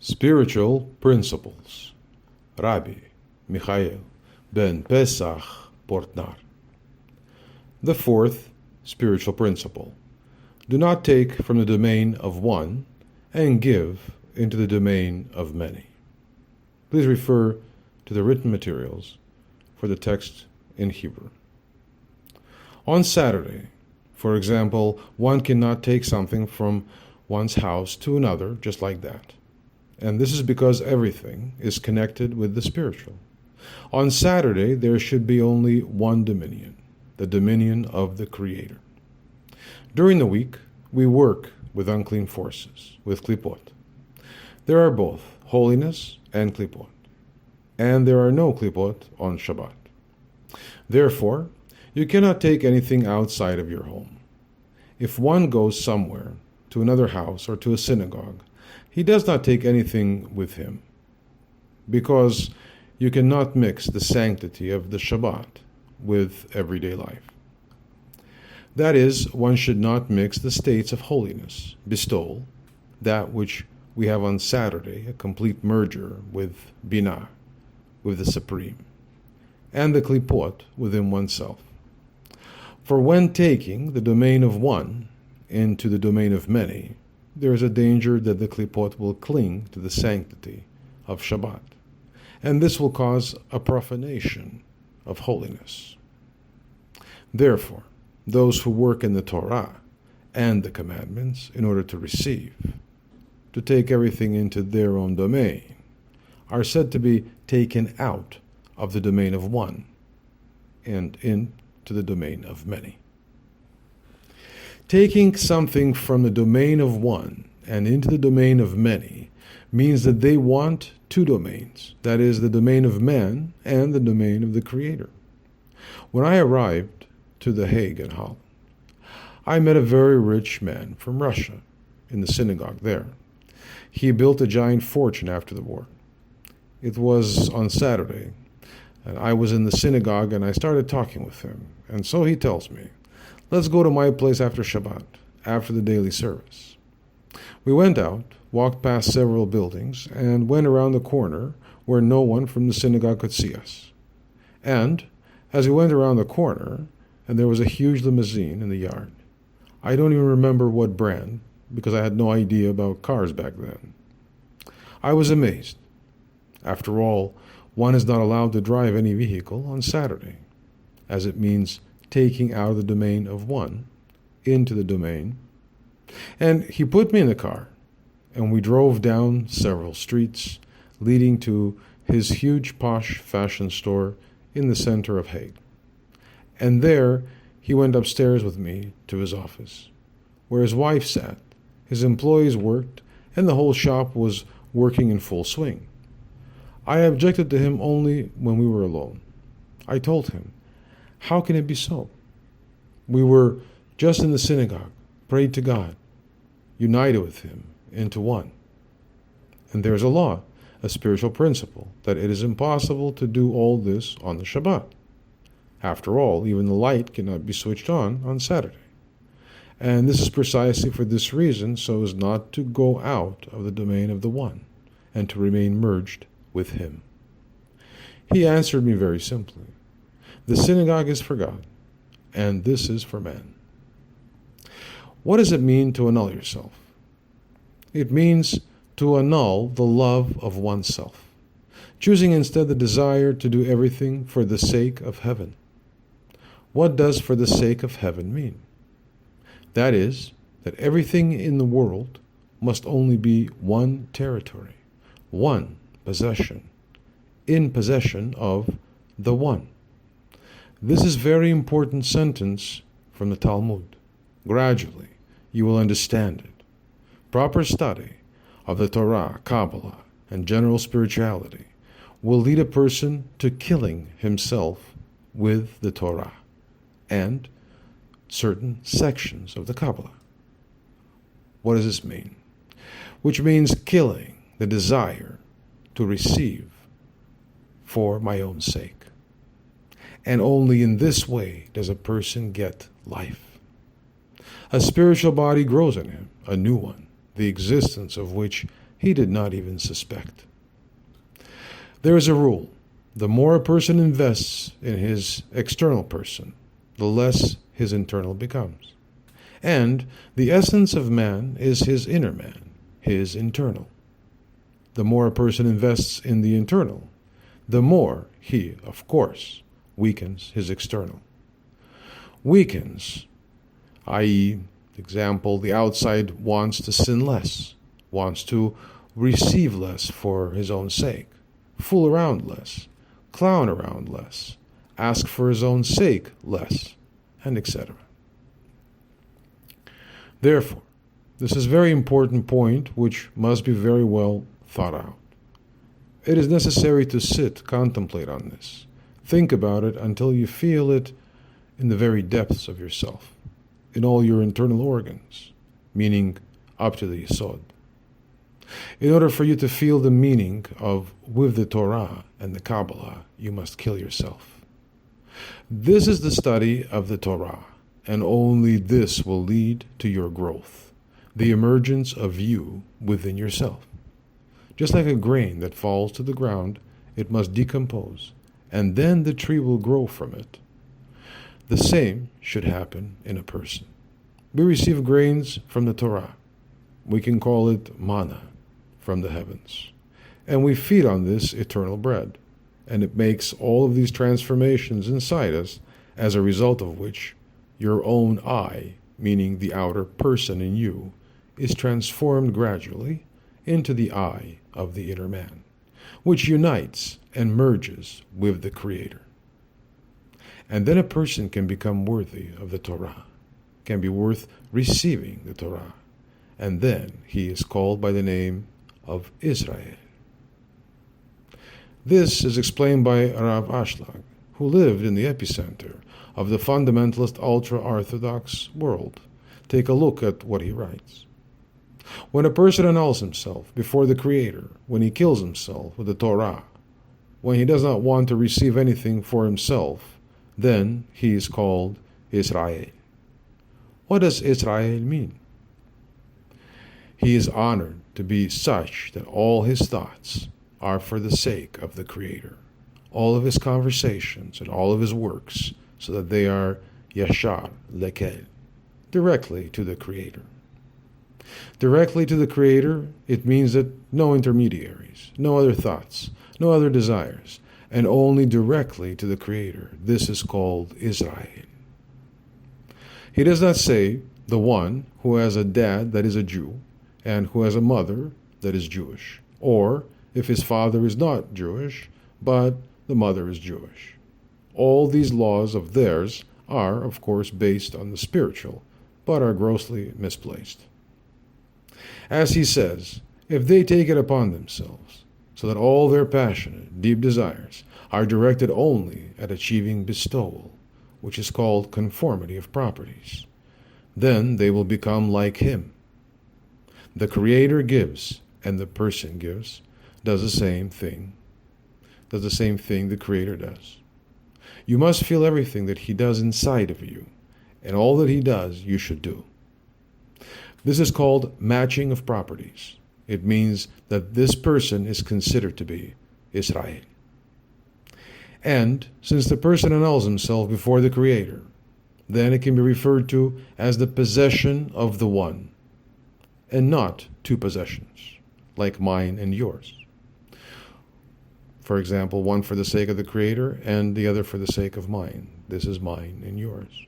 Spiritual principles. Rabbi Michael-ben-Pesach, Portnaar. The fourth spiritual principle. Do not take from the domain of one and give into the domain of many. Please refer to the written materials for the text in Hebrew. On Saturday, for example, one cannot take something from one's house to another just like that. And this is because everything is connected with the spiritual. On Saturday, there should be only one dominion, the dominion of the Creator. During the week, we work with unclean forces, with klipot. There are both holiness and klipot, and there are no klipot on Shabbat. Therefore, you cannot take anything outside of your home. If one goes somewhere, to another house or to a synagogue, he does not take anything with him, because you cannot mix the sanctity of the Shabbat with everyday life. That is, one should not mix the states of holiness, bestowal, that which we have on Saturday, a complete merger with Binah, with the Supreme, and the klipot within oneself. For when taking the domain of one into the domain of many, there is a danger that the klipot will cling to the sanctity of Shabbat, and this will cause a profanation of holiness. Therefore, those who work in the Torah and the commandments in order to receive, to take everything into their own domain, are said to be taken out of the domain of one and into the domain of many. Taking something from the domain of one and into the domain of many means that they want two domains, that is, the domain of man and the domain of the Creator. When I arrived to The Hague in Holland, I met a very rich man from Russia in the synagogue there. He built a giant fortune after the war. It was on Saturday, and I was in the synagogue and I started talking with him. And so he tells me, "Let's go to my place after Shabbat, after the daily service." We went out, walked past several buildings, and went around the corner where no one from the synagogue could see us. And as we went around the corner, and there was a huge limousine in the yard. I don't even remember what brand, because I had no idea about cars back then. I was amazed. After all, one is not allowed to drive any vehicle on Saturday, as it means taking out of the domain of one into the domain. And he put me in the car, and we drove down several streets leading to his huge posh fashion store in the center of Hague. And there he went upstairs with me to his office, where his wife sat, his employees worked, and the whole shop was working in full swing. I objected to him only when we were alone. I told him, "How can it be so? We were just in the synagogue, prayed to God, united with Him into one. And there's a law, a spiritual principle, that it is impossible to do all this on the Shabbat. After all, even the light cannot be switched on Saturday. And this is precisely for this reason, so as not to go out of the domain of the one, and to remain merged with Him." He answered me very simply, "The synagogue is for God, and this is for man." What does it mean to annul yourself? It means to annul the love of oneself, choosing instead the desire to do everything for the sake of heaven. What does "for the sake of heaven" mean? That is, that everything in the world must only be one territory, one possession, in possession of the one. This is a very important sentence from the Talmud. Gradually, you will understand it. Proper study of the Torah, Kabbalah, and general spirituality will lead a person to killing himself with the Torah and certain sections of the Kabbalah. What does this mean? Which means killing the desire to receive for my own sake. And only in this way does a person get life. A spiritual body grows in him, a new one, the existence of which he did not even suspect. There is a rule. The more a person invests in his external person, the less his internal becomes. And the essence of man is his inner man, his internal. The more a person invests in the internal, the more he, of course, weakens his external. Weakens, i.e., example, the outside wants to sin less, wants to receive less for his own sake, fool around less, clown around less, ask for his own sake less, and etc. Therefore, this is a very important point which must be very well thought out. It is necessary to sit, contemplate on this, think about it until you feel it in the very depths of yourself, in all your internal organs, meaning up to the Yesod. In order for you to feel the meaning of with the Torah and the Kabbalah, you must kill yourself. This is the study of the Torah, and only this will lead to your growth, the emergence of you within yourself. Just like a grain that falls to the ground, it must decompose, and then the tree will grow from it. The same should happen in a person. We receive grains from the Torah. We can call it manna from the heavens. And we feed on this eternal bread. And it makes all of these transformations inside us, as a result of which your own I, meaning the outer person in you, is transformed gradually into the I of the inner man, which unites and merges with the Creator. And then a person can become worthy of the Torah, can be worth receiving the Torah, and then he is called by the name of Israel. This is explained by Rav Ashlag, who lived in the epicenter of the fundamentalist ultra-Orthodox world. Take a look at what he writes. When a person annuls himself before the Creator, when he kills himself with the Torah, when he does not want to receive anything for himself, then he is called Israel. What does Israel mean? He is honored to be such that all his thoughts are for the sake of the Creator, all of his conversations and all of his works, so that they are yashar lekel, directly to the Creator. Directly to the Creator, it means that no intermediaries, no other thoughts, no other desires, and only directly to the Creator. This is called Israel. He does not say the one who has a dad that is a Jew and who has a mother that is Jewish, or if his father is not Jewish, but the mother is Jewish. All these laws of theirs are, of course, based on the spiritual, but are grossly misplaced. As he says, if they take it upon themselves, so that all their passionate, deep desires are directed only at achieving bestowal, which is called conformity of properties, then they will become like him. The Creator gives, and the person gives, does the same thing the Creator does. You must feel everything that he does inside of you, and all that he does you should do. This is called matching of properties. It means that this person is considered to be Israel. And since the person annuls himself before the Creator, then it can be referred to as the possession of the One, and not two possessions, like mine and yours. For example, one for the sake of the Creator and the other for the sake of mine. This is mine and yours.